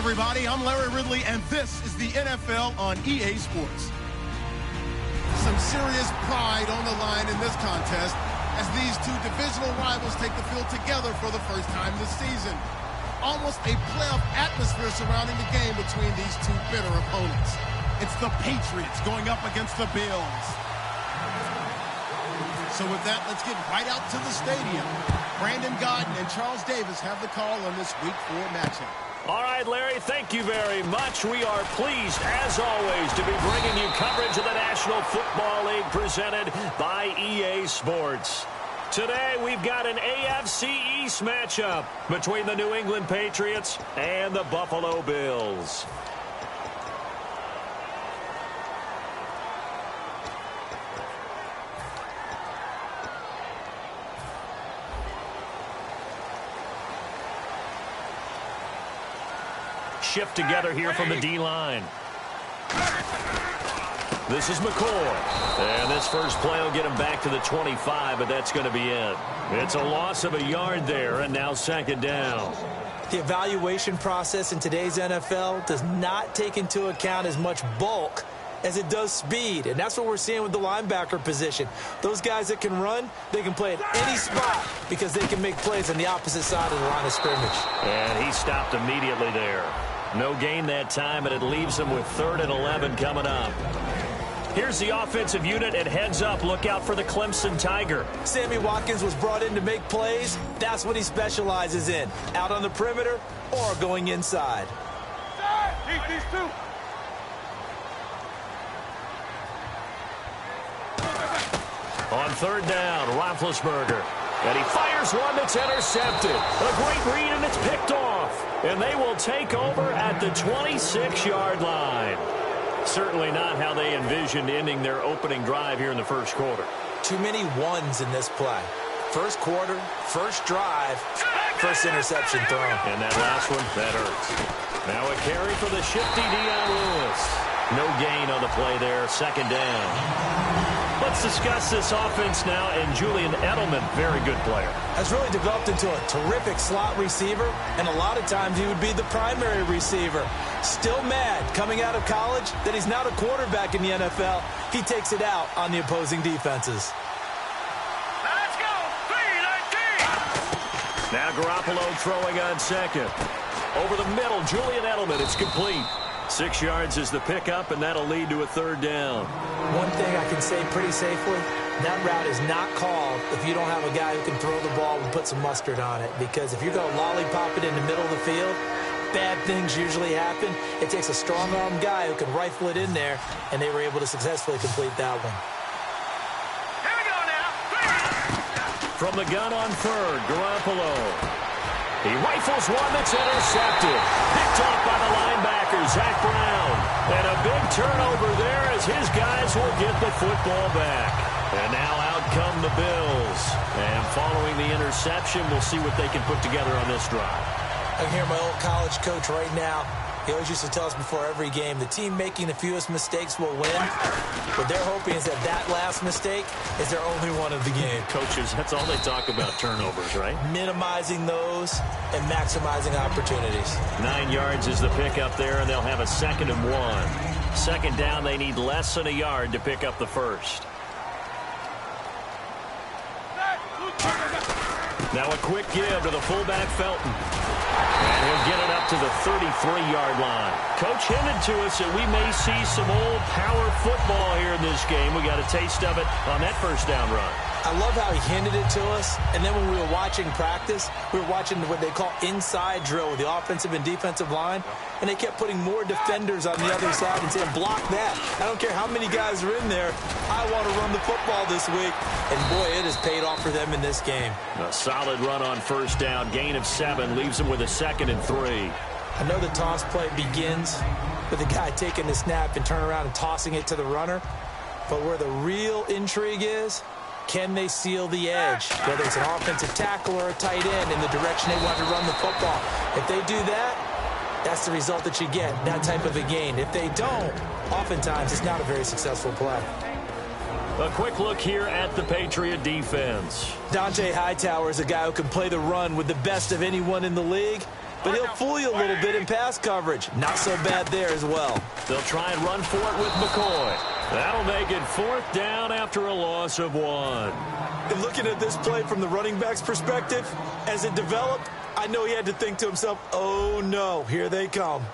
everybody. I'm Larry Ridley, and this is the NFL on EA Sports. Some serious pride on the line in this contest as these two divisional rivals take the field together for the first time this season. Almost a playoff atmosphere surrounding the game between these two bitter opponents. It's the Patriots going up against the Bills. So with that, let's get right out to the stadium. Brandon Gaudin and Charles Davis have the call on this Week 4 matchup. All right, Larry, thank you very much. We are pleased, as always, to be bringing you coverage of the National Football League presented by EA Sports. Today, we've got an AFC East matchup between the New England Patriots and the Buffalo Bills. Shift together here from the D-line. This is McCoy. And this first play will get him back to the 25, but that's going to be it. It's a loss of a yard there, and now second down. The evaluation process in today's NFL does not take into account as much bulk as it does speed, and that's what we're seeing with the linebacker position. Those guys that can run, they can play at any spot because they can make plays on the opposite side of the line of scrimmage. And he stopped immediately there. No gain that time, and it leaves him with 3rd and 11 coming up. Here's the offensive unit, and heads up, look out for the Clemson Tiger. Sammy Watkins was brought in to make plays. That's what he specializes in, out on the perimeter or going inside. Keep these two. On 3rd down, Roethlisberger. And he fires one that's intercepted. A great read, and it's picked off. And they will take over at the 26-yard line. Certainly not how they envisioned ending their opening drive here in the first quarter. Too many ones in this play. First quarter, first drive, first interception thrown. And that last one, that hurts. Now a carry for the shifty Dion Lewis. No gain on the play there, second down. Let's discuss this offense now, and Julian Edelman, very good player. Has really developed into a terrific slot receiver, and a lot of times he would be the primary receiver. Still mad coming out of college that he's not a quarterback in the NFL. He takes it out on the opposing defenses. Let's go. 3-19. Now Garoppolo throwing on second. Over the middle, Julian Edelman, it's complete. 6 yards is the pickup, and that'll lead to a 3rd down. One thing I can say pretty safely, that route is not called if you don't have a guy who can throw the ball and put some mustard on it. Because if you're going to lollipop it in the middle of the field, bad things usually happen. It takes a strong-arm guy who can rifle it in there, and they were able to successfully complete that one. Here we go now. From the gun on 3rd, Garoppolo. He rifles one that's intercepted. Picked off by the linebacker, Zach Brown. And a big turnover there as his guys will get the football back. And now out come the Bills. And following the interception, we'll see what they can put together on this drive. I can hear my old college coach right now. He always used to tell us before every game, the team making the fewest mistakes will win. What they're hoping is that that last mistake is their only one of the game. Coaches, that's all they talk about, turnovers, right? Minimizing those and maximizing opportunities. 9 yards is the pickup there, and they'll have a 2nd and 1. Second down, they need less than a yard to pick up the first. Now a quick give to the fullback, Felton. And he'll get it up to the 33-yard line. Coach hinted to us that we may see some old power football here in this game. We got a taste of it on that first down run. I love how he hinted it to us, and then when we were watching practice, we were watching what they call inside drill with the offensive and defensive line, and they kept putting more defenders on the other side and saying, block that. I don't care how many guys are in there. I want to run the football this week. And, boy, it has paid off for them in this game. A solid run on first down. Gain of 7 leaves them with a 2nd and 3. I know the toss play begins with the guy taking the snap and turning around and tossing it to the runner, but where the real intrigue is, can they seal the edge, whether it's an offensive tackle or a tight end in the direction they want to run the football? If they do that, that's the result that you get, that type of a gain. If they don't, oftentimes it's not a very successful play. A quick look here at the Patriot defense. Dont'a Hightower is a guy who can play the run with the best of anyone in the league. but he'll fool you a little bit in pass coverage. Not so bad there as well. They'll try and run for it with McCoy. That'll make it 4th down after a loss of 1. And looking at this play from the running back's perspective, as it developed, I know he had to think to himself, oh no, here they come.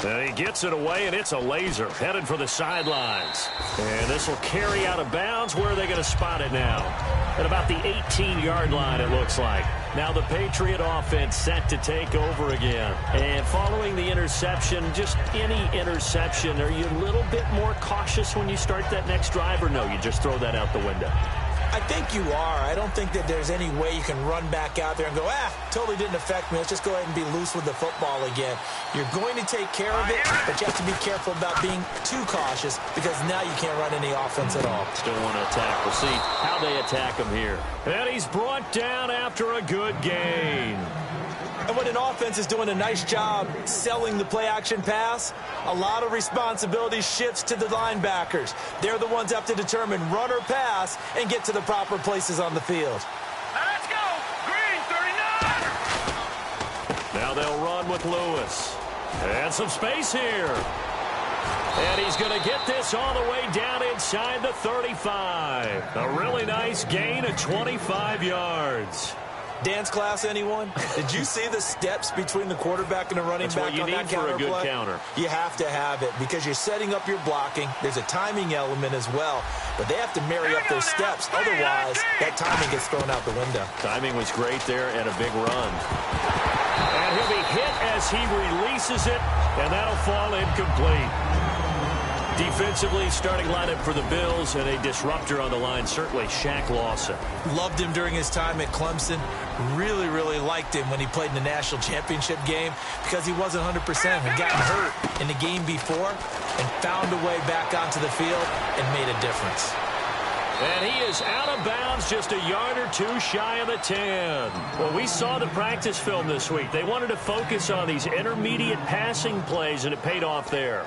And he gets it away, and it's a laser headed for the sidelines. And this will carry out of bounds. Where are they going to spot it now? At about the 18-yard line, it looks like. Now the Patriot offense set to take over again. And following the interception, just any interception, are you a little bit more cautious when you start that next drive, or no, you just throw that out the window? I think you are. I don't think that there's any way you can run back out there and go, totally didn't affect me. Let's just go ahead and be loose with the football again. You're going to take care of it, but you have to be careful about being too cautious because now you can't run any offense at all. Still want to attack. We'll see how they attack him here. And he's brought down after a good gain. And when an offense is doing a nice job selling the play-action pass, a lot of responsibility shifts to the linebackers. They're the ones that have to determine run or pass and get to the proper places on the field. Let's go! Green, 39! Now they'll run with Lewis. And some space here. And he's going to get this all the way down inside the 35. A really nice gain of 25 yards. Dance class, anyone? Did you see the steps between the quarterback and the running back on that counter play? That's what you need for a good counter. You have to have it because you're setting up your blocking. There's a timing element as well, but they have to marry up those steps. Otherwise, that timing gets thrown out the window. Timing was great there and a big run. And he'll be hit as he releases it, and that'll fall incomplete. Defensively, starting lineup for the Bills, and a disruptor on the line, certainly Shaq Lawson. Loved him during his time at Clemson. Really, really liked him when he played in the national championship game because he wasn't 100%. Had gotten hurt in the game before and found a way back onto the field and made a difference. And he is out of bounds, just a yard or two shy of the 10. Well, we saw the practice film this week. They wanted to focus on these intermediate passing plays, and it paid off there.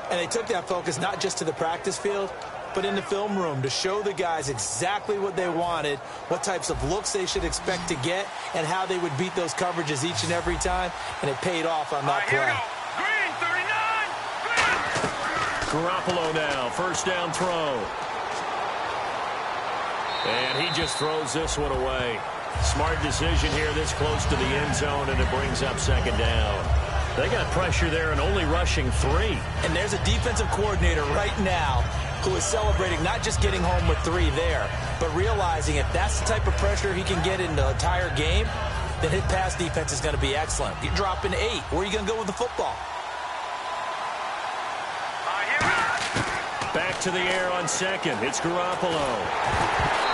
And they took that focus not just to the practice field, but in the film room to show the guys exactly what they wanted, what types of looks they should expect to get, and how they would beat those coverages each and every time, and it paid off on that play. Green, 39! Green! Garoppolo now, first down throw. And he just throws this one away. Smart decision here this close to the end zone, and it brings up second down. They got pressure there and only rushing 3. And there's a defensive coordinator right now who is celebrating not just getting home with 3 there, but realizing if that's the type of pressure he can get in the entire game, then his pass defense is going to be excellent. You're dropping 8. Where are you going to go with the football? Back to the air on second. It's Garoppolo.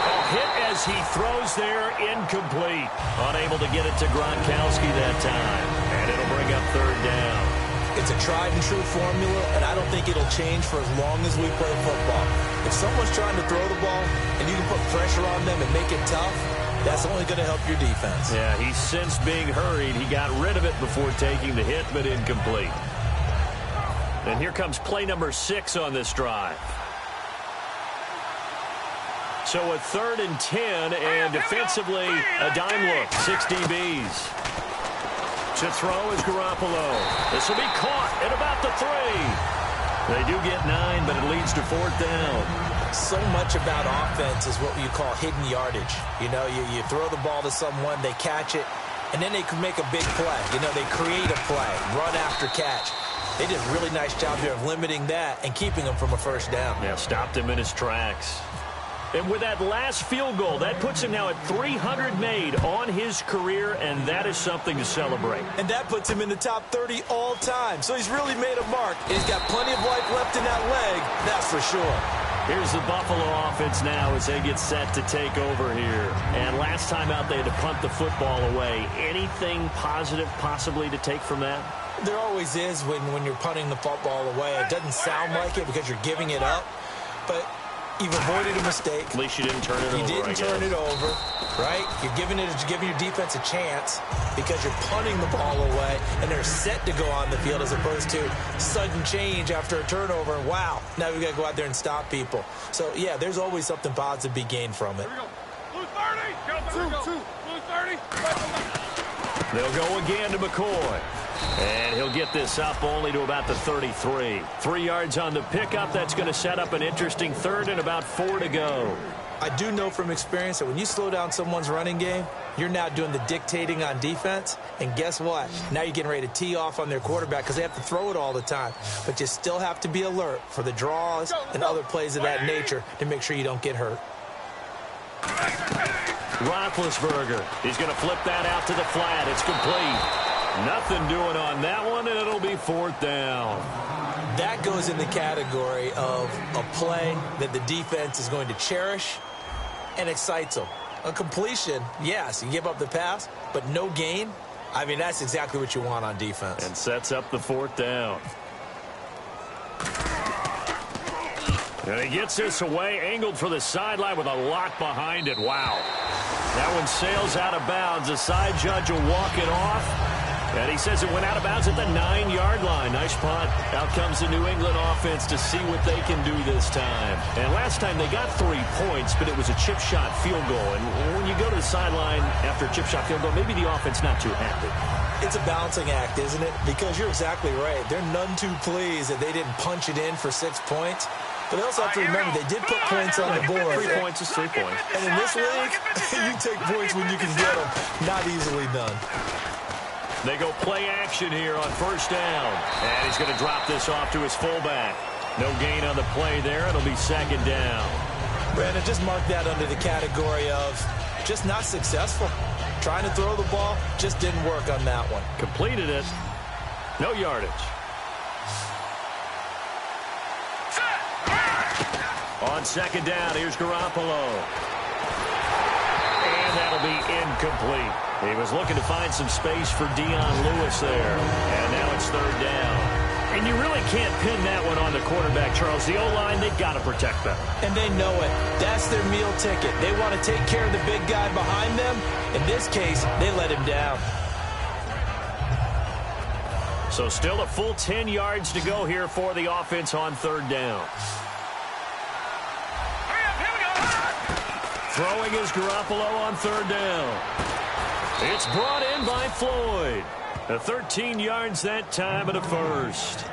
A hit as he throws there, incomplete. Unable to get it to Gronkowski that time. And it'll bring up third down. It's a tried and true formula, and I don't think it'll change for as long as we play football. If someone's trying to throw the ball and you can put pressure on them and make it tough, that's only going to help your defense. Yeah, he's since being hurried. He got rid of it before taking the hit, but incomplete. And here comes play number 6 on this drive. So a 3rd and 10, and defensively, a dime look, 6 DBs. To throw is Garoppolo. This will be caught at about the 3. They do get 9, but it leads to 4th down. So much about offense is what you call hidden yardage. You know, you throw the ball to someone, they catch it, and then they can make a big play. You know, they create a play, run after catch. They did a really nice job here of limiting that and keeping him from a first down. Yeah, stopped him in his tracks. And with that last field goal, that puts him now at 300 made on his career, and that is something to celebrate. And that puts him in the top 30 all time. So he's really made a mark. And he's got plenty of life left in that leg, that's for sure. Here's the Buffalo offense now as they get set to take over here. And last time out, they had to punt the football away. Anything positive possibly to take from that? There always is when you're punting the football away. It doesn't sound like it because you're giving it up. But You've avoided a mistake. At least you didn't turn it over. You didn't turn it over, right? You're giving your defense a chance because you're punting the ball away, and they're set to go on the field as opposed to sudden change after a turnover. And wow, now we've got to go out there and stop people. So, yeah, there's always something positive to be gained from it. Here we go. Blue 30. Two. Blue 30. They'll go again to McCoy. And he'll get this up only to about the 33. 3 yards on the pickup. That's going to set up an interesting third and about 4 to go. I do know from experience that when you slow down someone's running game, you're now doing the dictating on defense. And guess what? Now you're getting ready to tee off on their quarterback because they have to throw it all the time. But you still have to be alert for the draws and other plays of that nature to make sure you don't get hurt. Roethlisberger. He's going to flip that out to the flat. It's complete. Nothing doing on that one, and it'll be 4th down. That goes in the category of a play that the defense is going to cherish and excites them. A completion, yes, you give up the pass, but no gain. I mean, that's exactly what you want on defense. And sets up the 4th down. And he gets this away, angled for the sideline with a lock behind it. Wow. That one sails out of bounds. The side judge will walk it off. And he says it went out of bounds at the 9-yard line. Nice punt. Out comes the New England offense to see what they can do this time. And last time they got 3 points, but it was a chip shot field goal. And when you go to the sideline after a chip shot field goal, maybe the offense not too happy. It's a balancing act, isn't it? Because you're exactly right. They're none too pleased that they didn't punch it in for 6 points. But they also have to remember they did put points on the board. 3 points is 3 points. And in this league, you take points when you can get them. Not easily done. They go play action here on 1st down. And he's going to drop this off to his fullback. No gain on the play there. It'll be 2nd down. Brandon, just mark that under the category of just not successful. Trying to throw the ball just didn't work on that one. Completed it. No yardage. On 2nd down, here's Garoppolo. And that'll be incomplete. He was looking to find some space for Dion Lewis there. And now it's 3rd down. And you really can't pin that one on the quarterback, Charles. The O-line, they've got to protect them. And they know it. That's their meal ticket. They want to take care of the big guy behind them. In this case, they let him down. So still a full 10 yards to go here for the offense on 3rd down. Throwing is Garoppolo on 3rd down. It's brought in by Floyd. 13 yards that time and a first.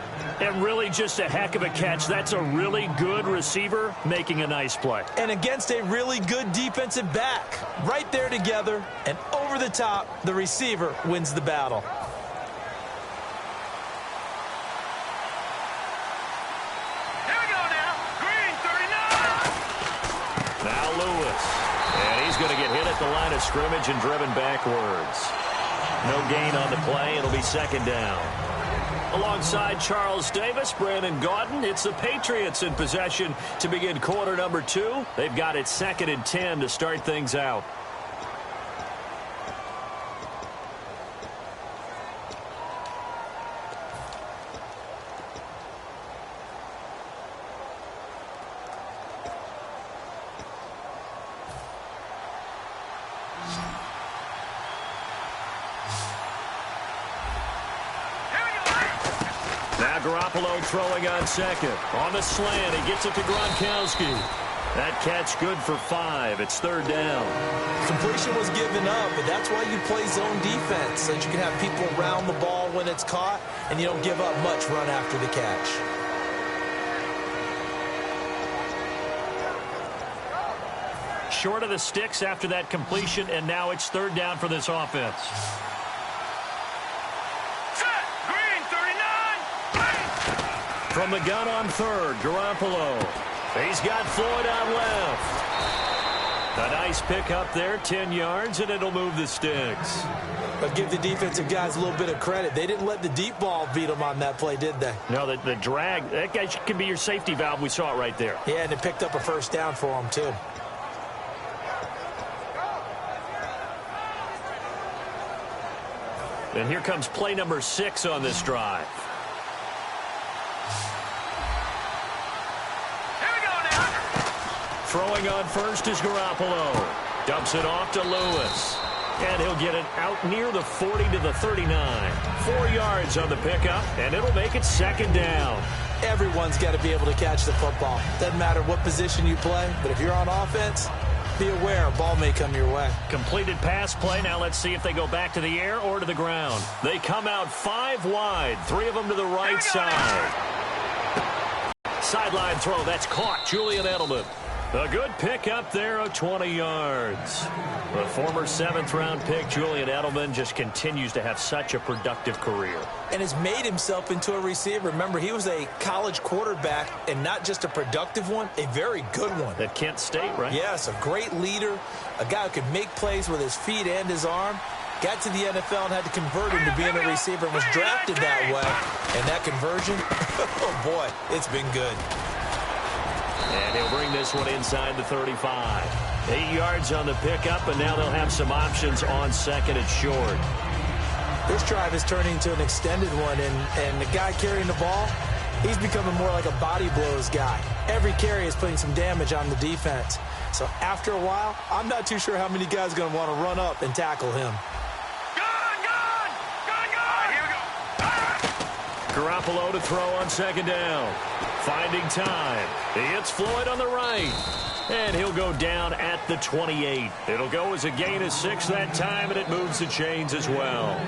And really just a heck of a catch. That's a really good receiver making a nice play. And against a really good defensive back. Right there together and over the top, the receiver wins the battle. Here we go now. Green 39. Now Lewis. And he's going to get hit at the line of scrimmage and driven backwards. No gain on the play. It'll be 2nd down. Alongside Charles Davis, Brandon Gaudin, it's the Patriots in possession to begin quarter number 2. They've got it 2nd and 10 to start things out. Garoppolo throwing on 2nd. On the slant, he gets it to Gronkowski. That catch good for 5. It's 3rd down. Completion was given up, but that's why you play zone defense, so that you can have people around the ball when it's caught, and you don't give up much run after the catch. Short of the sticks after that completion, and now it's 3rd down for this offense. From the gun on 3rd, Garoppolo. He's got Floyd out left. A nice pick up there, 10 yards, and it'll move the sticks. But give the defensive guys a little bit of credit. They didn't let the deep ball beat them on that play, did they? No, the drag, that guy can be your safety valve. We saw it right there. Yeah, and it picked up a 1st down for them, too. And here comes play number 6 on this drive. Throwing on first is Garoppolo. Dumps it off to Lewis. And he'll get it out near the 40 to the 39. 4 yards on the pickup, and it'll make it second down. Everyone's got to be able to catch the football. Doesn't matter what position you play, but if you're on offense, be aware a ball may come your way. Completed pass play. Now let's see if they go back to the air or to the ground. They come out 5 wide, 3 of them to the right side. Sideline throw, that's caught. Julian Edelman. A good pick up there of 20 yards. The former 7th-round pick, Julian Edelman, just continues to have such a productive career. And has made himself into a receiver. Remember, he was a college quarterback, and not just a productive one, a very good one. At Kent State, right? Yes, a great leader, a guy who could make plays with his feet and his arm. Got to the NFL and had to convert him to being a receiver and was drafted that way. And that conversion, oh boy, it's been good. And he'll bring this one inside the 35. 8 yards on the pickup, and now they'll have some options on second and short. This drive is turning into an extended one, and the guy carrying the ball, he's becoming more like a body blows guy. Every carry is putting some damage on the defense. So after a while, I'm not too sure how many guys are going to want to run up and tackle him. Garoppolo to throw on second down. Finding time. He hits Floyd on the right. And he'll go down at the 28. It'll go as a gain of 6 that time, and it moves the chains as well.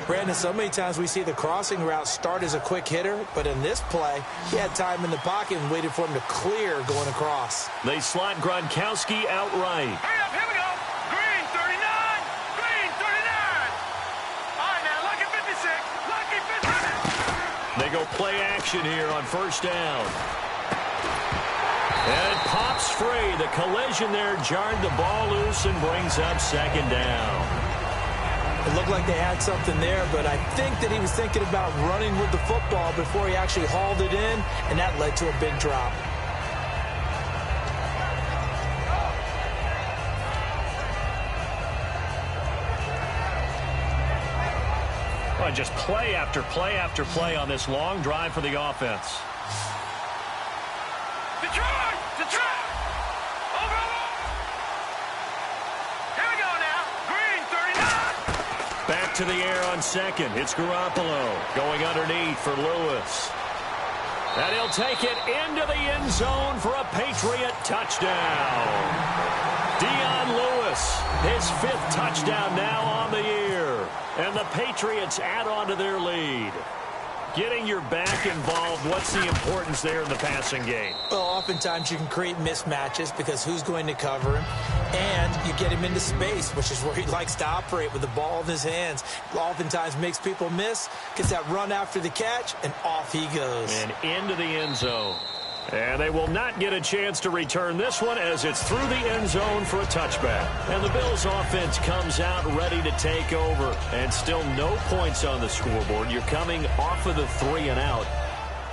Brandon, so many times we see the crossing route start as a quick hitter, but in this play, he had time in the pocket and waited for him to clear going across. They slot Gronkowski out right. Hurry up, here we go. Green, 39. Green, 39. All right, now, lucky 56. Lucky 56. They go play action here on first down. And it pops free. The collision there jarred the ball loose and brings up second down. It looked like they had something there, but I think that he was thinking about running with the football before he actually hauled it in, and that led to a big drop. Well, just play after play after play on this long drive for the offense. Detroit! Detroit! Over! Here we go now. Green, 39. Back to the air on second. It's Garoppolo going underneath for Lewis. And he'll take it into the end zone for a Patriot touchdown. Dion Lewis, his 5th touchdown now on the year. And the Patriots add on to their lead. Getting your back involved, what's the importance there in the passing game? Well, oftentimes you can create mismatches because who's going to cover him? And you get him into space, which is where he likes to operate with the ball in his hands. Oftentimes makes people miss, gets that run after the catch, and off he goes. And into the end zone. And they will not get a chance to return this one as it's through the end zone for a touchback. And the Bills offense comes out ready to take over. And still no points on the scoreboard. You're coming off of the 3 and out.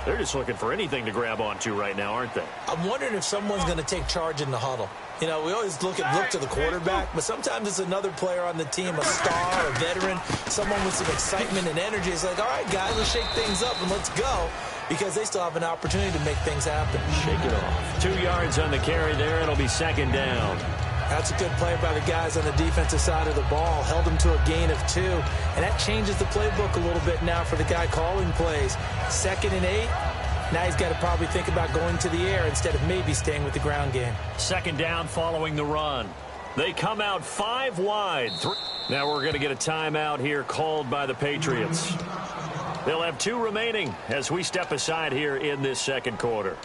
They're just looking for anything to grab onto right now, aren't they? I'm wondering if someone's going to take charge in the huddle. You know, we always look to the quarterback, but sometimes it's another player on the team, a star, a veteran, someone with some excitement and energy. It's like, all right, guys, let's shake things up and let's go, because they still have an opportunity to make things happen. Shake it off. 2 yards on the carry there. It'll be second down. That's a good play by the guys on the defensive side of the ball. Held them to a gain of 2, and that changes the playbook a little bit now for the guy calling plays. 2nd and 8. Now he's got to probably think about going to the air instead of maybe staying with the ground game. Second down following the run. They come out 5 wide. Now we're going to get a timeout here called by the Patriots. They'll have 2 remaining as we step aside here in this second quarter.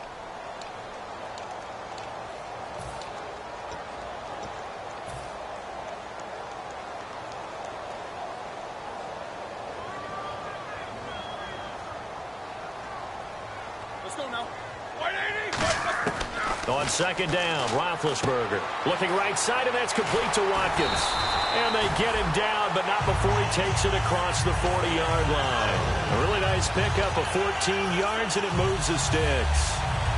Let's go now. 180. On second down, Roethlisberger looking right side, and that's complete to Watkins. And they get him down, but not before he takes it across the 40-yard line. A really nice pickup of 14 yards, and it moves the sticks.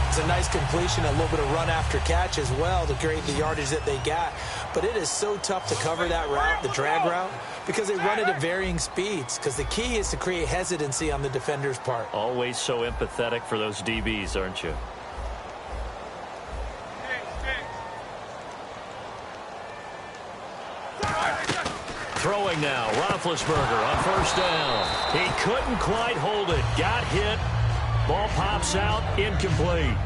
It's a nice completion, a little bit of run after catch as well to create the yardage that they got. But it is so tough to cover that route, the drag route, because they run it at varying speeds. Because the key is to create hesitancy on the defender's part. Always so empathetic for those DBs, aren't you? throwing now. Roethlisberger on first down. He couldn't quite hold it. Got hit. Ball pops out. Incomplete.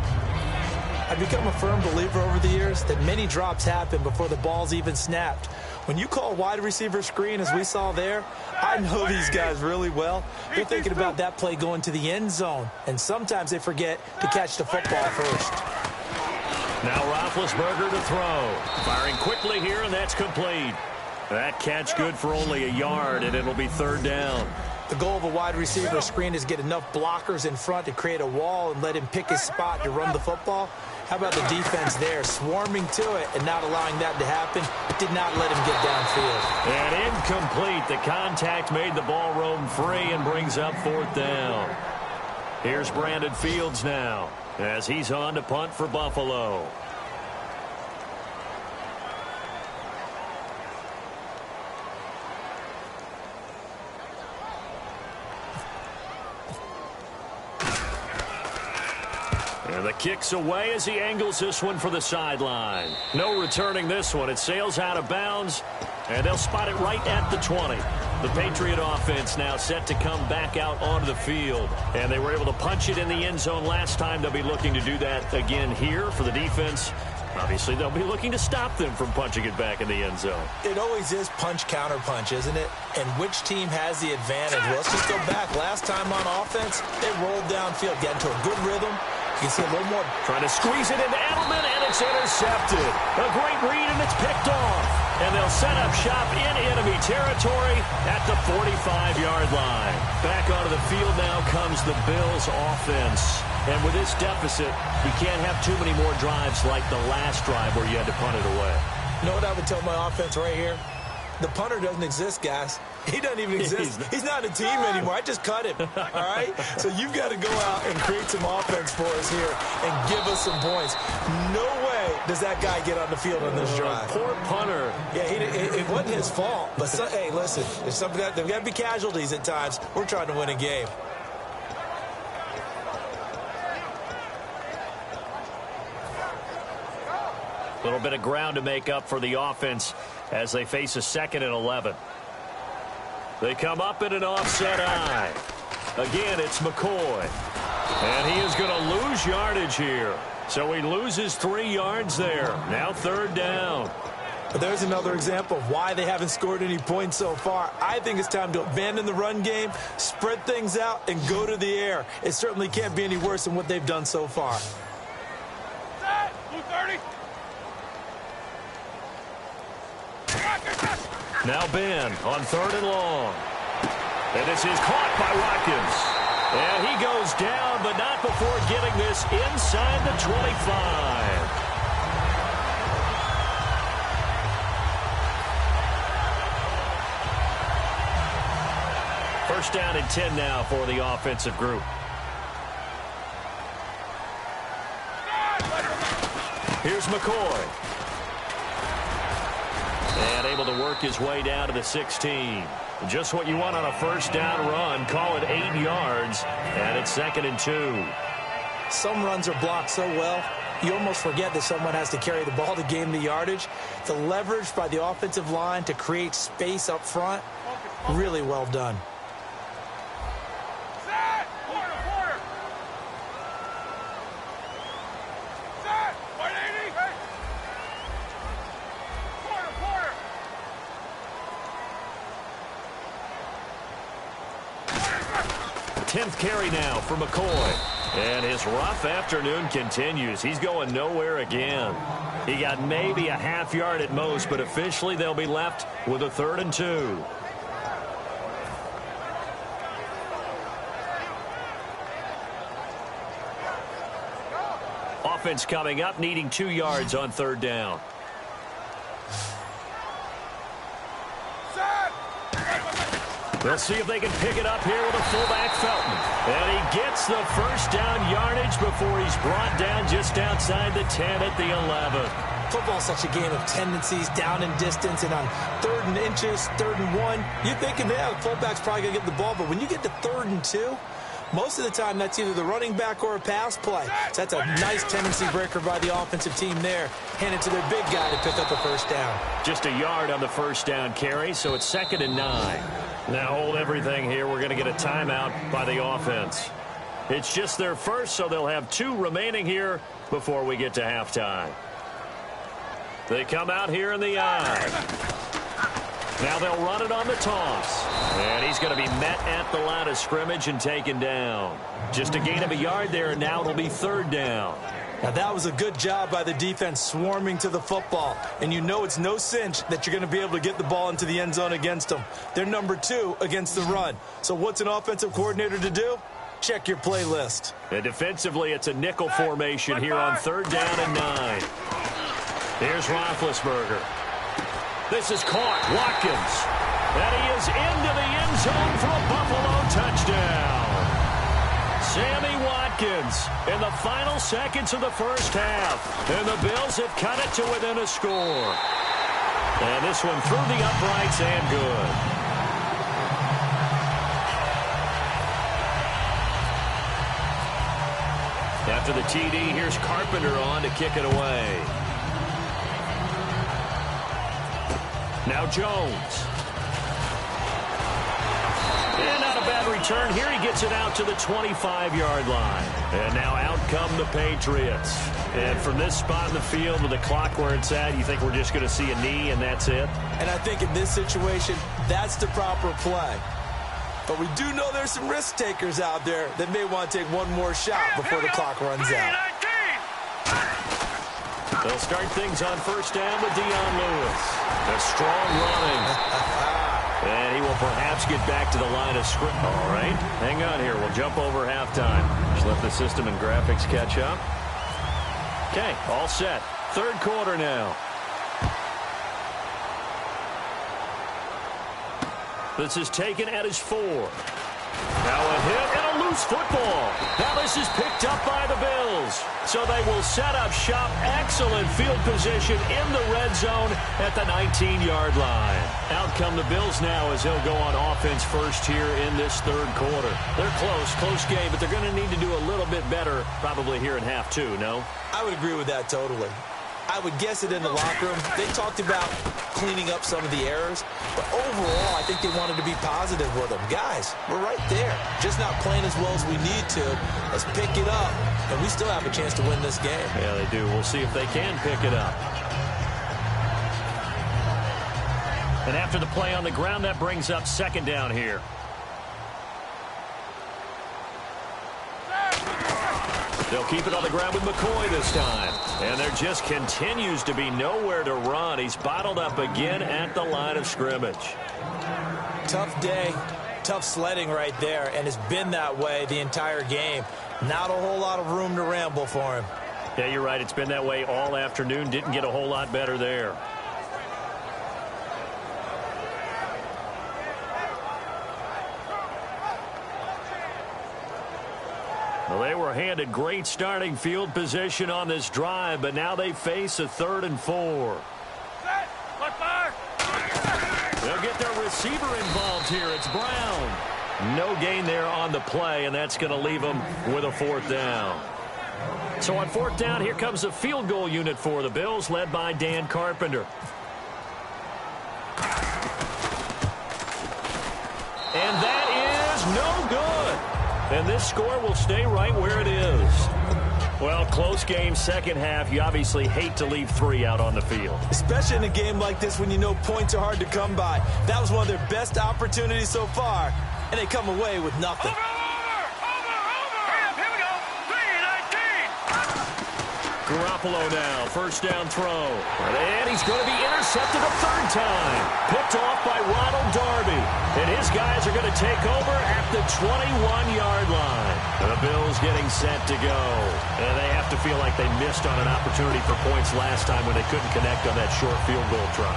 I've become a firm believer over the years that many drops happen before the ball's even snapped. When you call wide receiver screen, as we saw there, I know these guys really well. They're thinking about that play going to the end zone, and sometimes they forget to catch the football first. Now Roethlisberger to throw. Firing quickly here, and that's complete. That catch good for only a yard, and it'll be third down. The goal of a wide receiver screen is get enough blockers in front to create a wall and let him pick his spot to run the football. How about the defense there, swarming to it and not allowing that to happen? Did not let him get downfield. And incomplete. The contact made the ball roam free and brings up fourth down. Here's Brandon Fields now as he's on to punt for Buffalo. And the kick's away as he angles this one for the sideline. No returning this one. It sails out of bounds, and they'll spot it right at the 20. The Patriot offense now set to come back out onto the field. And they were able to punch it in the end zone last time. They'll be looking to do that again here for the defense. Obviously, they'll be looking to stop them from punching it back in the end zone. It always is punch-counter-punch, isn't it? And which team has the advantage? Well, let's just go back. Last time on offense, they rolled downfield, got into a good rhythm. You can see a little more. Trying to squeeze it into Edelman, and it's intercepted. A great read, and it's picked off. And they'll set up shop in enemy territory at the 45-yard line. Back onto the field now comes the Bills' offense. And with this deficit, you can't have too many more drives like the last drive where you had to punt it away. You know what I would tell my offense right here? The punter doesn't exist, guys. He doesn't even exist. He's not a team anymore. I just cut him, all right? So you've got to go out and create some offense for us here and give us some points. No way does that guy get on the field on this drive. Poor punter. Yeah, it wasn't his fault. But, hey, listen, there's got to be casualties at times. We're trying to win a game. A little bit of ground to make up for the offense as they face a 2nd and 11. They come up in an offset eye. Again, it's McCoy. And he is going to lose yardage here. So he loses 3 yards there. Now third down. But there's another example of why they haven't scored any points so far. I think it's time to abandon the run game, spread things out, and go to the air. It certainly can't be any worse than what they've done so far. Set! 230! Now Ben on 3rd and long. And this is caught by Watkins. And he goes down, but not before getting this inside the 25. First down and 10 now for the offensive group. Here's McCoy. And able to work his way down to the 16. Just what you want on a first down run. Call it 8 yards. And it's 2nd and 2. Some runs are blocked so well, you almost forget that someone has to carry the ball to gain the yardage. The leverage by the offensive line to create space up front, really well done. Set! Quarter! Set! 180! Hey! Quarter! 10th carry now for McCoy. And his rough afternoon continues. He's going nowhere again. He got maybe a half yard at most, but officially they'll be left with a 3rd and 2. Offense coming up, needing 2 yards on 3rd down. They'll see if they can pick it up here with a fullback, Felton. And he gets the first down yardage before he's brought down just outside the 10 at the 11. Football's such a game of tendencies, down in distance, and on 3rd and inches, 3rd and 1, you're thinking, yeah, the fullback's probably going to get the ball. But when you get to 3rd and 2, Most of the time, that's either the running back or a pass play. So that's a nice tendency breaker by the offensive team there. Hand it to their big guy to pick up a first down. Just a yard on the first down carry, so it's 2nd and 9. Now hold everything here. We're going to get a timeout by the offense. It's just their first, so they'll have 2 remaining here before we get to halftime. They come out here in the eye. Now they'll run it on the toss. And he's going to be met at the line of scrimmage and taken down. Just a gain of a yard there, and now it'll be 3rd down. Now that was a good job by the defense swarming to the football. And you know it's no cinch that you're going to be able to get the ball into the end zone against them. They're number 2 against the run. So what's an offensive coordinator to do? Check your playlist. And defensively, it's a nickel formation here on 3rd down and 9. Here's Roethlisberger. This is caught. Watkins. And he is into the end zone for a Buffalo touchdown. Sammy Watkins in the final seconds of the first half. And the Bills have cut it to within a score. And this one through the uprights and good. After the TD, here's Carpenter on to kick it away. Now Jones. And not a bad return here. He gets it out to the 25-yard line. And now out come the Patriots. And from this spot in the field with the clock where it's at, you think we're just going to see a knee and that's it? And I think in this situation, that's the proper play. But we do know there's some risk takers out there that may want to take one more shot before the clock runs out. They'll start things on first down with Dion Lewis. A strong running. And he will perhaps get back to the line of scrimmage. All right, hang on here. We'll jump over halftime. Just let the system and graphics catch up. Okay, all set. 3rd quarter now. This is taken at his 4. Now a hit and a loose football. Now this is picked up by the Bills. So they will set up shop. Excellent field position in the red zone at the 19-yard line. Out come the Bills now as they'll go on offense first here in this 3rd quarter. They're close game, but they're going to need to do a little bit better probably here in half 2, no? I would agree with that totally. I would guess it in the locker room. They talked about cleaning up some of the errors, but overall, I think they wanted to be positive with them. Guys, we're right there. Just not playing as well as we need to. Let's pick it up, and we still have a chance to win this game. Yeah, they do. We'll see if they can pick it up. And after the play on the ground, that brings up 2nd down here. They'll keep it on the ground with McCoy this time. And there just continues to be nowhere to run. He's bottled up again at the line of scrimmage. Tough day, tough sledding right there, and it's been that way the entire game. Not a whole lot of room to ramble for him. Yeah, you're right. It's been that way all afternoon. Didn't get a whole lot better there. Well, they were handed great starting field position on this drive, but now they face a 3rd and 4. They'll get their receiver involved here. It's Brown. No gain there on the play, and that's going to leave them with a 4th down. So on 4th down, here comes a field goal unit for the Bills, led by Dan Carpenter. And that is no good. And this score will stay right where it is. Well, close game, 2nd half. You obviously hate to leave 3 out on the field. Especially in a game like this when you know points are hard to come by. That was one of their best opportunities so far, and they come away with nothing. Garoppolo now, first down throw. And he's going to be intercepted a 3rd time. Picked off by Ronald Darby. And his guys are going to take over at the 21-yard line. The Bills getting set to go. And they have to feel like they missed on an opportunity for points last time when they couldn't connect on that short field goal try.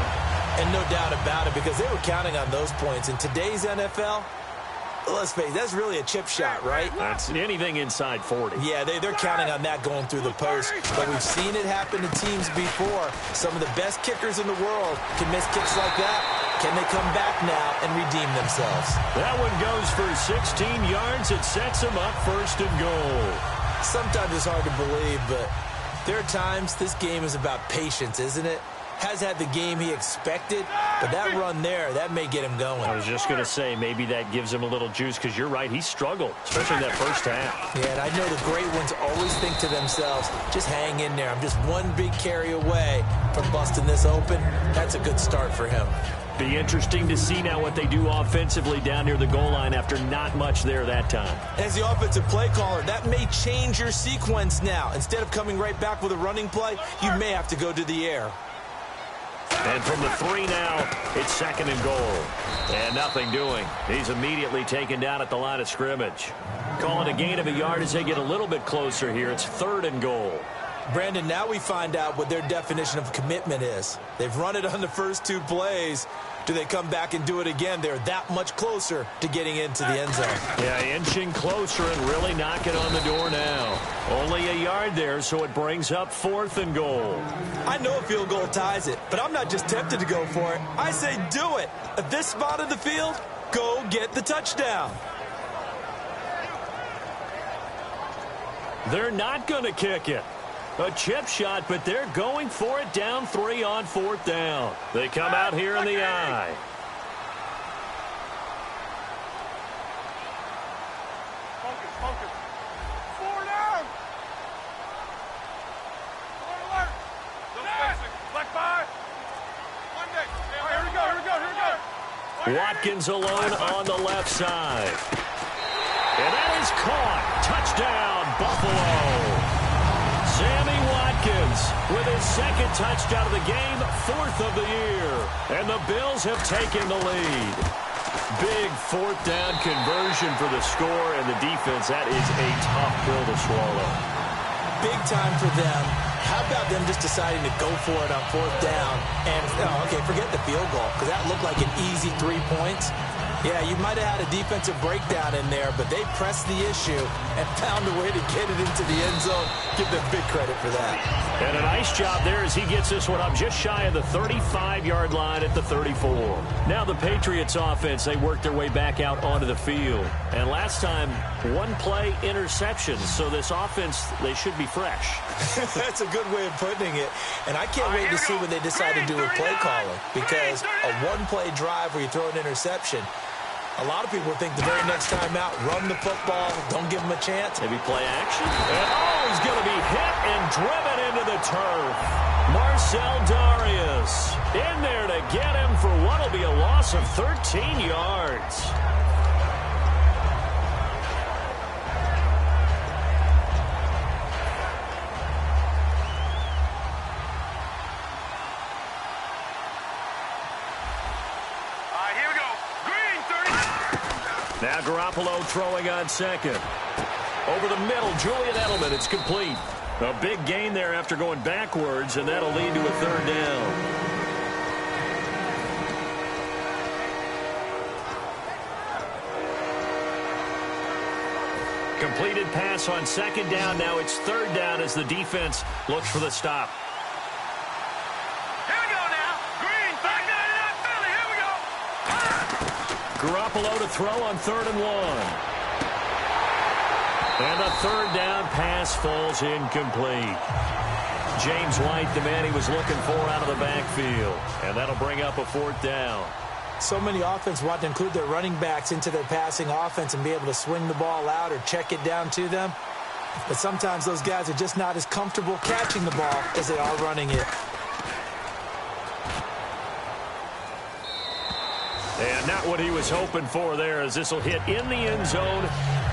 And no doubt about it, because they were counting on those points. In today's NFL, let's face it, that's really a chip shot, right? That's anything inside 40. Yeah, they're counting on that going through the post. But we've seen it happen to teams before. Some of the best kickers in the world can miss kicks like that. Can they come back now and redeem themselves? That one goes for 16 yards. It sets them up 1st and goal. Sometimes it's hard to believe, but there are times this game is about patience, isn't it? Has had the game he expected, but that run there, that may get him going. I was just going to say, maybe that gives him a little juice, because you're right, he struggled, especially that first half. Yeah, and I know the great ones always think to themselves, just hang in there. I'm just one big carry away from busting this open. That's a good start for him. Be interesting to see now what they do offensively down near the goal line after not much there that time. As the offensive play caller, that may change your sequence now. Instead of coming right back with a running play, you may have to go to the air. And from the 3 now, it's 2nd and goal. And nothing doing. He's immediately taken down at the line of scrimmage. Calling a gain of a yard as they get a little bit closer here. It's 3rd and goal. Brandon, now we find out what their definition of commitment is. They've run it on the first 2 plays. Do they come back and do it again? They're that much closer to getting into the end zone. Yeah, inching closer and really knocking on the door now. Only a yard there, so it brings up 4th and goal. I know a field goal ties it, but I'm not just tempted to go for it. I say do it. At this spot of the field, go get the touchdown. They're not going to kick it. A chip shot, but they're going for it down 3 on 4th down. They come out here in the eye. Focus. 4 down. 4 alert. No spacing. Black 5. Monday. Here we go. Watkins alone on the left side. And that is caught. Touchdown, Buffalo. Sammy Watkins with his 2nd touchdown of the game, 4th of the year. And the Bills have taken the lead. Big 4th down conversion for the score, and the defense, that is a tough pill to swallow. Big time for them. How about them just deciding to go for it on 4th down? And, okay, forget the field goal, because that looked like an easy 3 points. Yeah, you might have had a defensive breakdown in there, but they pressed the issue and found a way to get it into the end zone. Give them big credit for that. And a nice job there as he gets this one up just shy of the 35-yard line at the 34. Now the Patriots offense, they work their way back out onto the field. And last time, 1-play interception. So this offense, they should be fresh. That's a good way of putting it. And I can't wait to see what they decide to do with play calling, because a 1-play drive where you throw an interception, a lot of people think the very next time out, run the football, don't give him a chance. Maybe play action. And he's going to be hit and driven into the turf. Marcel Darius in there to get him for what will be a loss of 13 yards. Now Garoppolo throwing on 2nd. Over the middle, Julian Edelman, it's complete. A big gain there after going backwards, and that'll lead to a 3rd down. Completed pass on 2nd down. Now it's 3rd down as the defense looks for the stop. Garoppolo to throw on 3rd and 1. And the 3rd down pass falls incomplete. James White, the man he was looking for out of the backfield. And that'll bring up a 4th down. So many offense want to include their running backs into their passing offense and be able to swing the ball out or check it down to them. But sometimes those guys are just not as comfortable catching the ball as they are running it. And not what he was hoping for there, as this will hit in the end zone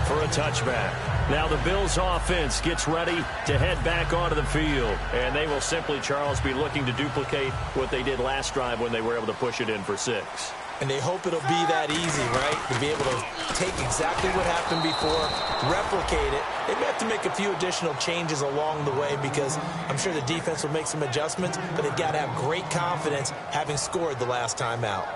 for a touchback. Now the Bills offense gets ready to head back onto the field. And they will simply, Charles, be looking to duplicate what they did last drive when they were able to push it in for 6. And they hope it'll be that easy, right? To be able to take exactly what happened before, replicate it. They may have to make a few additional changes along the way, because I'm sure the defense will make some adjustments, but they've got to have great confidence having scored the last time out.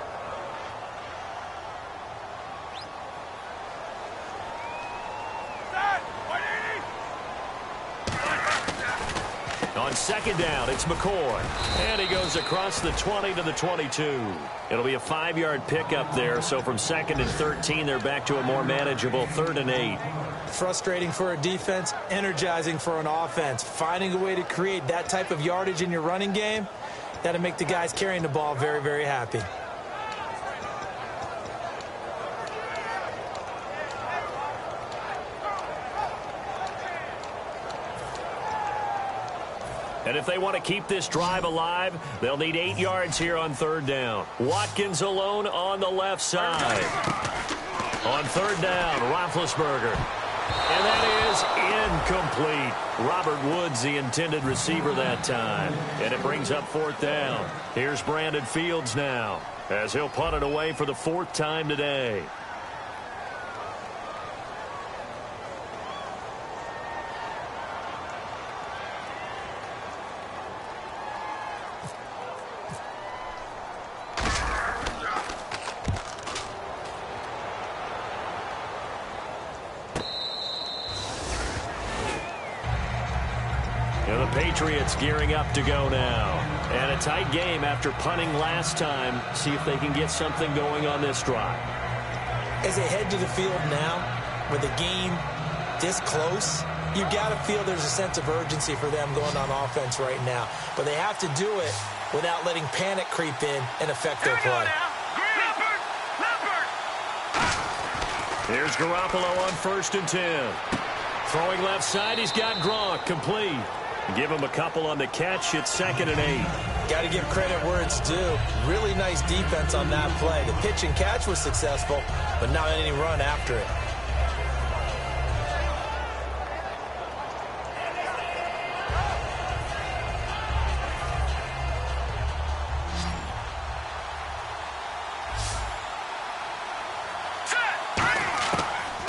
on second down, it's McCoy. And he goes across the 20 to the 22. It'll be a 5-yard pickup there. So from 2nd and 13, they're back to a more manageable 3rd and 8. Frustrating for a defense, energizing for an offense. Finding a way to create that type of yardage in your running game, that'll make the guys carrying the ball very, very happy. And if they want to keep this drive alive, they'll need 8 yards here on 3rd down. Watkins alone on the left side. On 3rd down, Roethlisberger. And that is incomplete. Robert Woods, the intended receiver that time. And it brings up 4th down. Here's Brandon Fields now, as he'll punt it away for the 4th time today. Patriots gearing up to go now. And a tight game after punting last time. See if they can get something going on this drive. As they head to the field now, with the game this close, you've got to feel there's a sense of urgency for them going on offense right now. But they have to do it without letting panic creep in and affect their play. Here's Garoppolo on 1st and 10. Throwing left side, he's got Gronk complete. Give him a couple on the catch. It's 2nd and 8. Got to give credit where it's due. Really nice defense on that play. The pitch and catch was successful, but not any run after it.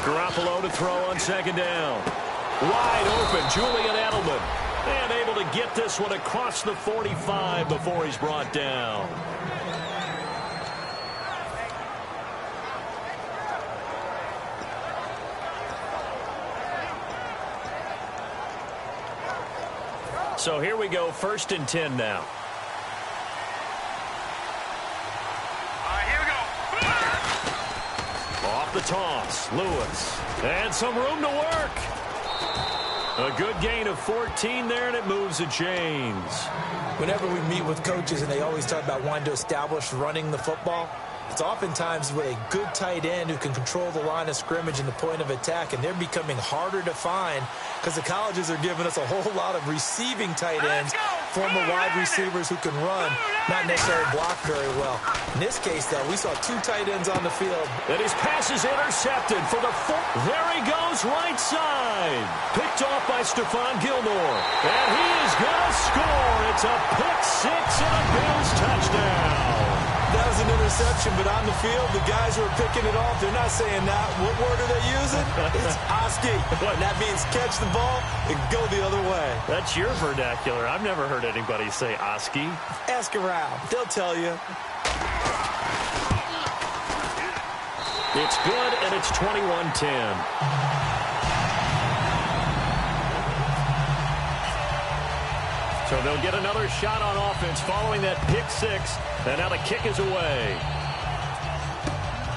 Garoppolo to throw on 2nd down. Wide open, Julian Edelman. And able to get this one across the 45 before he's brought down. So here we go, 1st and 10 now. All right, here we go. Off the toss, Lewis. And some room to work. A good gain of 14 there, and it moves the chains. Whenever we meet with coaches and they always talk about wanting to establish running the football, it's oftentimes with a good tight end who can control the line of scrimmage and the point of attack, and they're becoming harder to find because the colleges are giving us a whole lot of receiving tight ends, former wide receivers who can run, not necessarily block very well. In this case, though, we saw 2 tight ends on the field. And his pass is intercepted for the 4th. There he goes, right side. Picked off by Stephon Gilmore. And he is going to score. It's a pick 6 and a Bills touchdown. That was an interception, but on the field, the guys who are picking it off, they're not saying that. What word are they using? It's Oski. And that means catch the ball and go the other way. That's your vernacular. I've never heard anybody say Oski. Ask around. They'll tell you. It's good, and it's 21-10. So they'll get another shot on offense following that pick 6. And now the kick is away.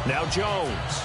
Now Jones.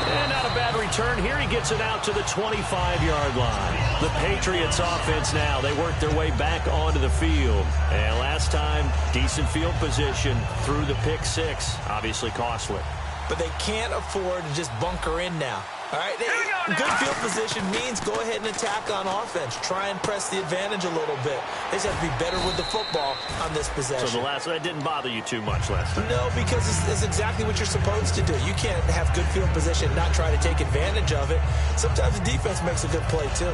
And not a bad return here. He gets it out to the 25-yard line. The Patriots offense now. They work their way back onto the field. And last time, decent field position through the pick 6. Obviously costly. But they can't afford to just bunker in now. All right, good field position means go ahead and attack on offense. Try and press the advantage a little bit. They just have to be better with the football on this possession. So that didn't bother you too much last time? No, because it's exactly what you're supposed to do. You can't have good field position and not try to take advantage of it. Sometimes the defense makes a good play, too.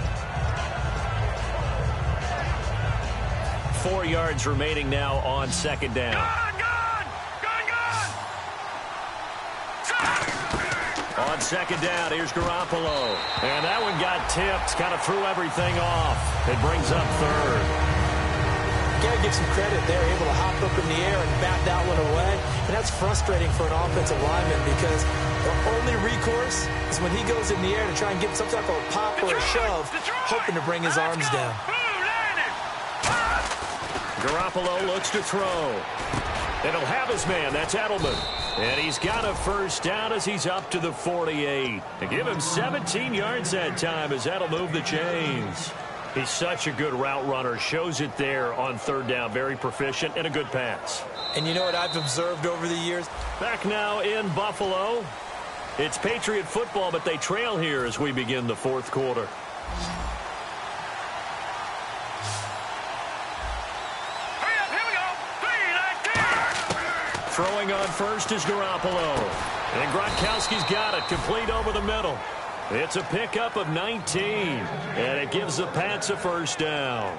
4 yards remaining now on 2nd down. On 2nd down, here's Garoppolo. And that one got tipped, kind of threw everything off. It brings up 3rd. Got to give some credit. They're able to hop up in the air and bat that one away. And that's frustrating for an offensive lineman because the only recourse is when he goes in the air to try and get some type of a pop or a shove, hoping to bring his arms down. Garoppolo looks to throw. And he'll have his man. That's Edelman. And he's got a first down as he's up to the 48. To give him 17 yards that time as that'll move the chains. He's such a good route runner. Shows it there on third down. Very proficient and a good pass. And you know what I've observed over the years? Back now in Buffalo. It's Patriot football, but they trail here as we begin the fourth quarter. Throwing on first is Garoppolo. And Gronkowski's got it. Complete over the middle. It's a pickup of 19. And it gives the Pats a first down.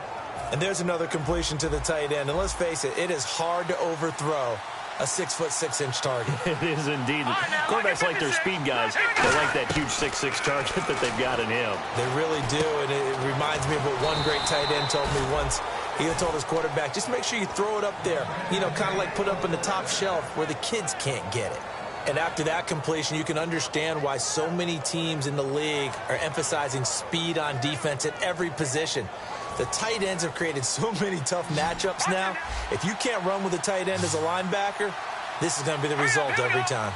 And there's another completion to the tight end. And let's face it, it is hard to overthrow a 6'6" target. It is indeed. Quarterbacks like their speed guys. They like that huge 6'6" target that they've got in him. They really do. And it reminds me of what one great tight end told me once. He told his quarterback, just make sure you throw it up there. You know, kind of like put it up in the top shelf where the kids can't get it. And after that completion, you can understand why so many teams in the league are emphasizing speed on defense at every position. The tight ends have created so many tough matchups now. If you can't run with a tight end as a linebacker, this is going to be the result every time.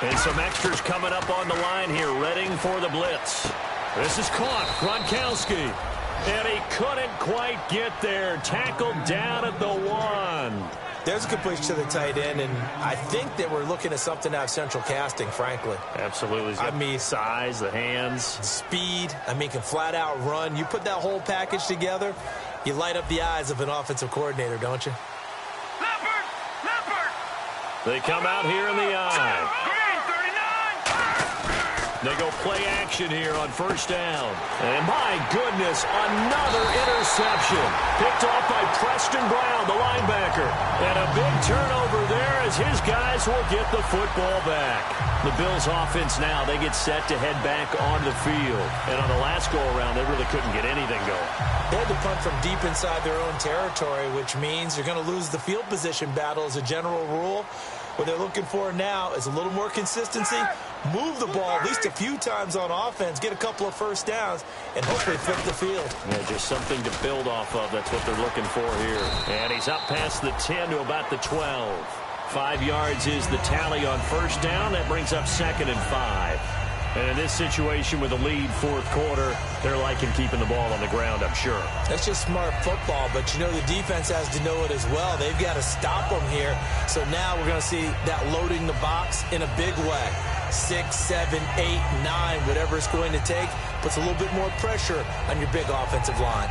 And some extras coming up on the line here, readying for the blitz. This is caught. Gronkowski. And he couldn't quite get there. Tackled down at the 1. There's a completion to the tight end, and I think that we're looking at something out of central casting, frankly. Absolutely. I mean, size, the hands. Speed. I mean, can flat out run. You put that whole package together, you light up the eyes of an offensive coordinator, don't you? Leopard! They come out here in the eye. They go play action here on first down. And my goodness, another interception. Picked off by Preston Brown, the linebacker. And a big turnover there as his guys will get the football back. The Bills offense now, they get set to head back on the field. And on the last go-around, they really couldn't get anything going. They had to punt from deep inside their own territory, which means you're going to lose the field position battle as a general rule. What they're looking for now is a little more consistency, move the ball at least a few times on offense, get a couple of first downs, and hopefully flip the field. Yeah, just something to build off of. That's what they're looking for here. And he's up past the 10 to about the 12. 5 yards is the tally on first down. That brings up 2nd and 5. And in this situation with the lead fourth quarter, they're liking keeping the ball on the ground, I'm sure. That's just smart football, but you know the defense has to know it as well. They've got to stop them here. So now we're going to see that loading the box in a big way. 6, 7, 8, 9, whatever it's going to take, puts a little bit more pressure on your big offensive line.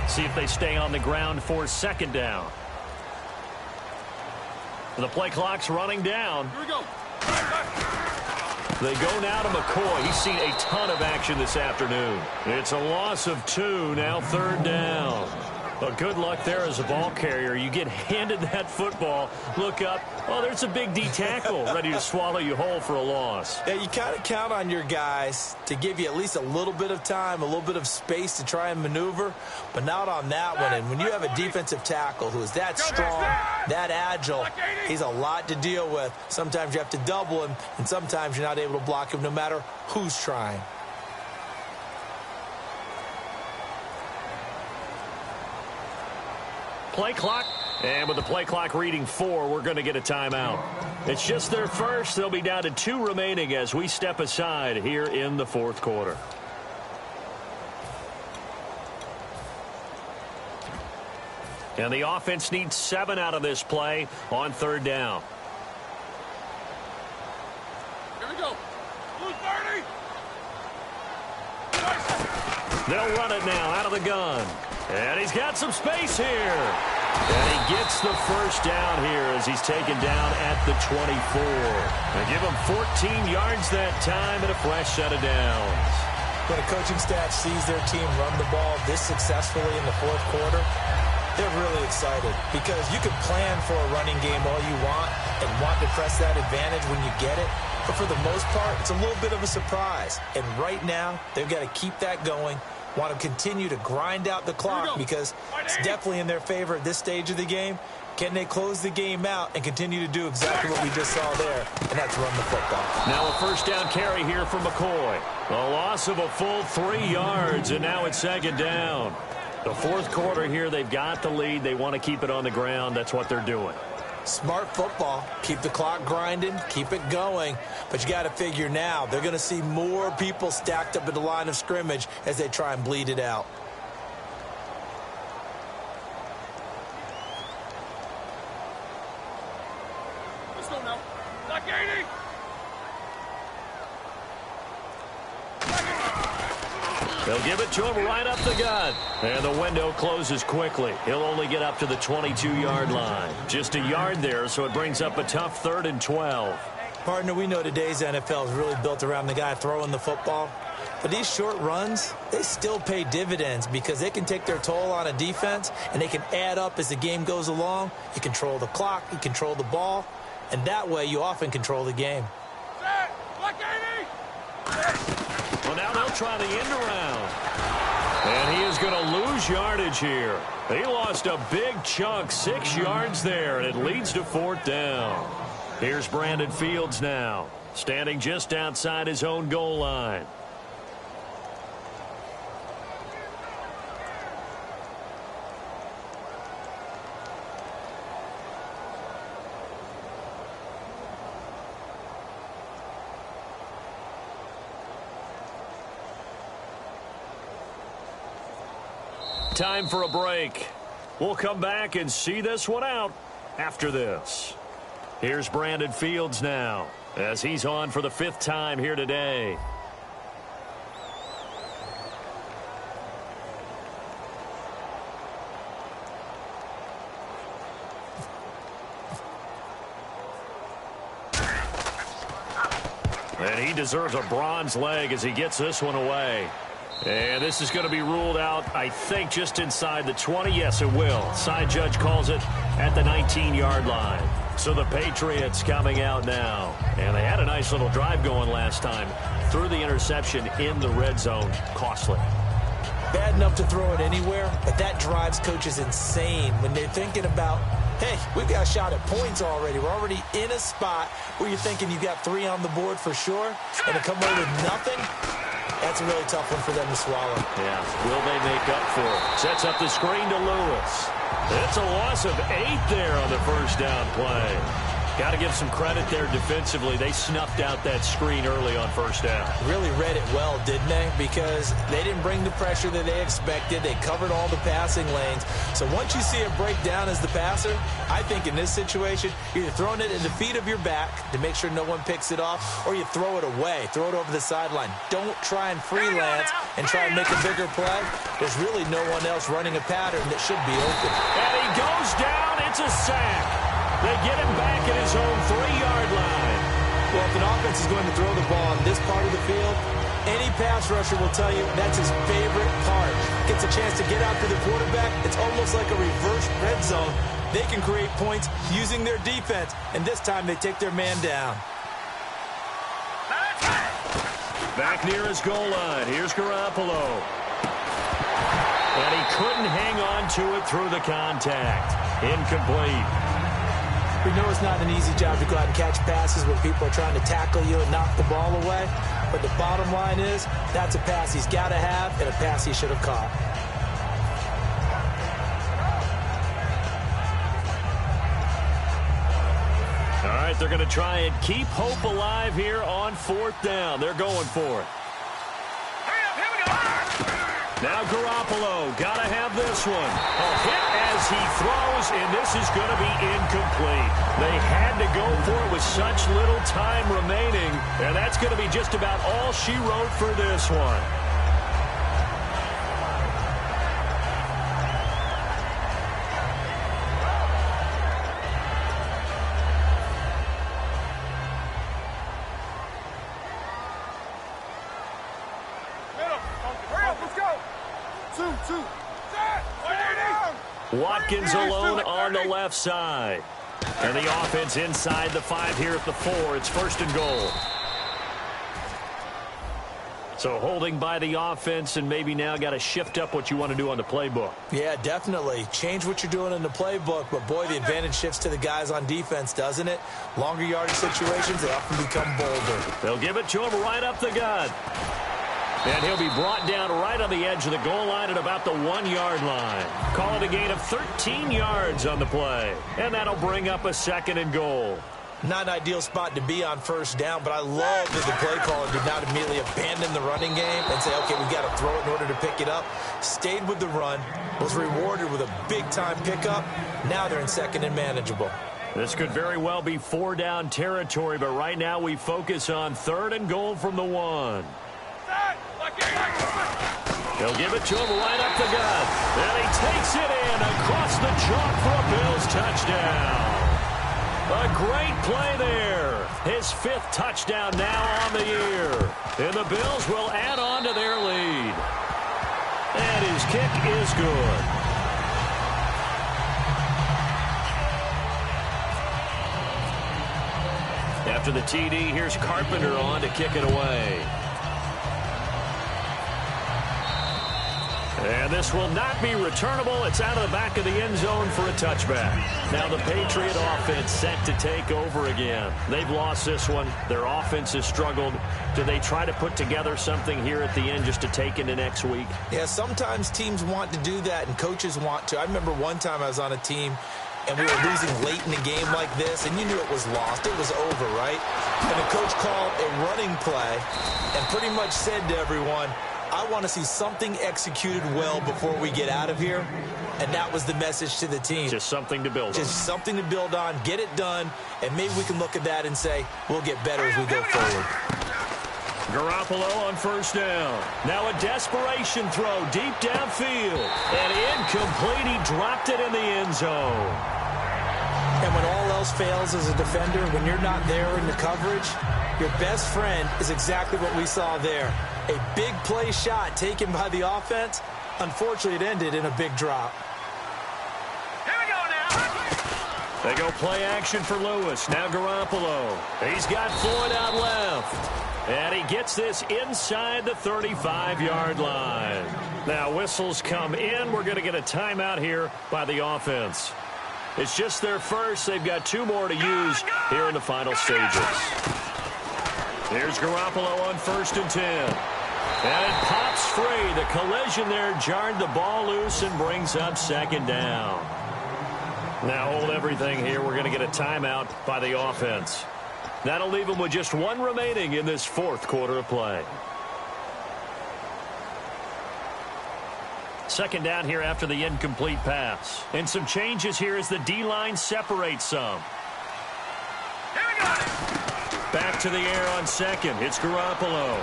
See if they stay on the ground for 2nd down. The play clock's running down. Here we go. They go now to McCoy. He's seen a ton of action this afternoon. It's a loss of 2, now 3rd down. But good luck there as a ball carrier. You get handed that football, look up, oh, there's a big D tackle ready to swallow you whole for a loss. Yeah, you kind of count on your guys to give you at least a little bit of time, a little bit of space to try and maneuver, but not on that one. And when you have a defensive tackle who is that strong, that agile, he's a lot to deal with. Sometimes you have to double him, and sometimes you're not able to block him no matter who's trying. Play clock, and with the play clock reading 4, we're going to get a timeout. It's just their first. They'll be down to 2 remaining as we step aside here in the fourth quarter. And the offense needs 7 out of this play on 3rd down. Here we go. Blue 30. They'll run it now out of the gun. And he's got some space here. And he gets the first down here as he's taken down at the 24. They give him 14 yards that time and a fresh set of downs. When a coaching staff sees their team run the ball this successfully in the fourth quarter, they're really excited because you can plan for a running game all you want and want to press that advantage when you get it. But for the most part, it's a little bit of a surprise. And right now, they've got to keep that going. Want to continue to grind out the clock because it's definitely in their favor at this stage of the game. Can they close the game out and continue to do exactly what we just saw there, and that's run the football? Now a first down carry here from McCoy. A loss of a full 3 yards, and now it's second down. The fourth quarter here, they've got the lead. They want to keep it on the ground. That's what they're doing. Smart football. Keep the clock grinding. Keep it going. But you got to figure now, they're going to see more people stacked up at the line of scrimmage as they try and bleed it out. Let's go now. Like 80. They'll give it to him right up the gut. And the window closes quickly. He'll only get up to the 22-yard line. Just a yard there, so it brings up a tough 3rd and 12. Partner, we know today's NFL is really built around the guy throwing the football. But these short runs, they still pay dividends because they can take their toll on a defense, and they can add up as the game goes along. You control the clock, you control the ball, and that way you often control the game. Like 80. Well, now they'll try the end around. And he is going to lose yardage here. He lost a big chunk, 6 yards there, and it leads to 4th down. Here's Brandon Fields now, standing just outside his own goal line. Time for a break. We'll come back and see this one out after this. Here's Brandon Fields now as he's on for the 5th time here today. And he deserves a bronze leg as he gets this one away. And this is going to be ruled out, I think, just inside the 20. Yes, it will. Side judge calls it at the 19-yard line. So the Patriots coming out now. And they had a nice little drive going last time. Threw the interception in the red zone. Costly. Bad enough to throw it anywhere, but that drives coaches insane when they're thinking about, hey, we've got a shot at points already. We're already in a spot where you're thinking you've got 3 on the board for sure, and to come away with nothing, that's a really tough one for them to swallow. Yeah, will they make up for it? Sets up the screen to Lewis. It's a loss of 8 there on the first down play. Got to give some credit there defensively. They snuffed out that screen early on first down. Really read it well, didn't they? Because they didn't bring the pressure that they expected. They covered all the passing lanes. So once you see it break down as the passer, I think in this situation, you're either throwing it at the feet of your back to make sure no one picks it off, or you throw it away. Throw it over the sideline. Don't try and freelance and try and make a bigger play. There's really no one else running a pattern that should be open. And he goes down. It's a sack. They get him back at his own 3-yard line. Well, if an offense is going to throw the ball on this part of the field, any pass rusher will tell you that's his favorite part. Gets a chance to get out to the quarterback. It's almost like a reverse red zone. They can create points using their defense, and this time they take their man down. Back near his goal line. Here's Garoppolo. And he couldn't hang on to it through the contact. Incomplete. We know it's not an easy job to go out and catch passes when people are trying to tackle you and knock the ball away. But the bottom line is, that's a pass he's got to have and a pass he should have caught. All right, they're going to try and keep hope alive here on 4th down. They're going for it. Now Garoppolo, got to have this one. A hit as he throws, and this is going to be incomplete. They had to go for it with such little time remaining, and that's going to be just about all she wrote for this one. Watkins alone on the left side. And the offense inside the 5 here at the 4. It's 1st and goal. So holding by the offense, and maybe now got to shift up what you want to do on the playbook. Yeah, definitely. Change what you're doing in the playbook, but boy, the advantage shifts to the guys on defense, doesn't it? Longer yardage situations, they often become bolder. They'll give it to him right up the gut. And he'll be brought down right on the edge of the goal line at about the 1-yard line. Call it a gain of 13 yards on the play. And that'll bring up a 2nd and goal. Not an ideal spot to be on first down, but I love that the play caller did not immediately abandon the running game and say, okay, we've got to throw it in order to pick it up. Stayed with the run, was rewarded with a big-time pickup. Now they're in 2nd and manageable. This could very well be 4-down territory, but right now we focus on 3rd and goal from the 1. He'll give it to him right up the gut. And he takes it in across the chalk for a Bills touchdown. A great play there. His 5th touchdown now on the year. And the Bills will add on to their lead. And his kick is good. After the TD, here's Carpenter on to kick it away. And this will not be returnable. It's out of the back of the end zone for a touchback. Now the Patriot offense set to take over again. They've lost this one. Their offense has struggled. Do they try to put together something here at the end just to take into next week? Yeah, sometimes teams want to do that and coaches want to. I remember one time I was on a team and we were losing late in the game like this, and you knew it was lost. It was over, right? And the coach called a running play and pretty much said to everyone, I want to see something executed well before we get out of here. And that was the message to the team. Just something to build on. Just something to build on, get it done, and maybe we can look at that and say, we'll get better as we go forward. Garoppolo on first down. Now a desperation throw deep downfield. And incomplete. He dropped it in the end zone. And when all else fails as a defender, when you're not there in the coverage, your best friend is exactly what we saw there. A big play shot taken by the offense. Unfortunately, it ended in a big drop. Here we go now. They go play action for Lewis. Now Garoppolo. He's got Floyd out left. And he gets this inside the 35-yard line. Now whistles come in. We're going to get a timeout here by the offense. It's just their first. They've got 2 more to use here in the final stages. Here's Garoppolo on 1st and 10. And it pops free. The collision there jarred the ball loose and brings up 2nd down. Now hold everything here. We're going to get a timeout by the offense. That'll leave them with just 1 remaining in this 4th quarter of play. 2nd down here after the incomplete pass. And some changes here as the D-line separates some. Here we go. Back to the air on 2nd. It's Garoppolo.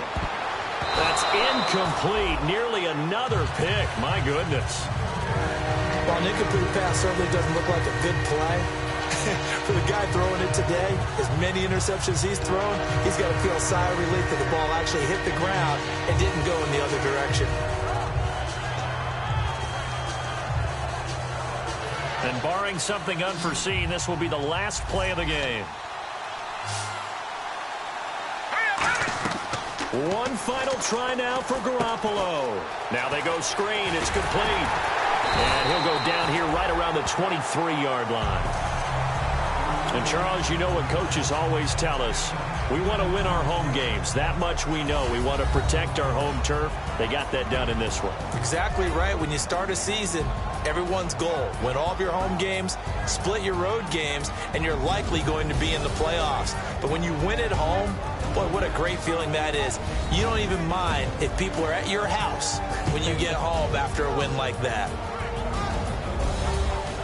That's incomplete. Nearly another pick. My goodness. While an incomplete pass certainly doesn't look like a good play, for the guy throwing it today, as many interceptions he's thrown, he's got to feel a sigh of relief that the ball actually hit the ground and didn't go in the other direction. And barring something unforeseen, this will be the last play of the game. One final try now for Garoppolo. Now they go screen. It's complete. And he'll go down here right around the 23-yard line. And, Charles, you know what coaches always tell us. We want to win our home games. That much we know. We want to protect our home turf. They got that done in this one. Exactly right. When you start a season, everyone's goal, win all of your home games, split your road games, and you're likely going to be in the playoffs. But when you win at home, boy, what a great feeling that is. You don't even mind if people are at your house when you get home after a win like that.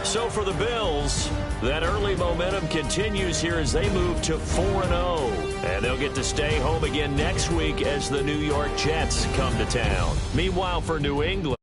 So for the Bills, that early momentum continues here as they move to 4-0. And they'll get to stay home again next week as the New York Jets come to town. Meanwhile, for New England,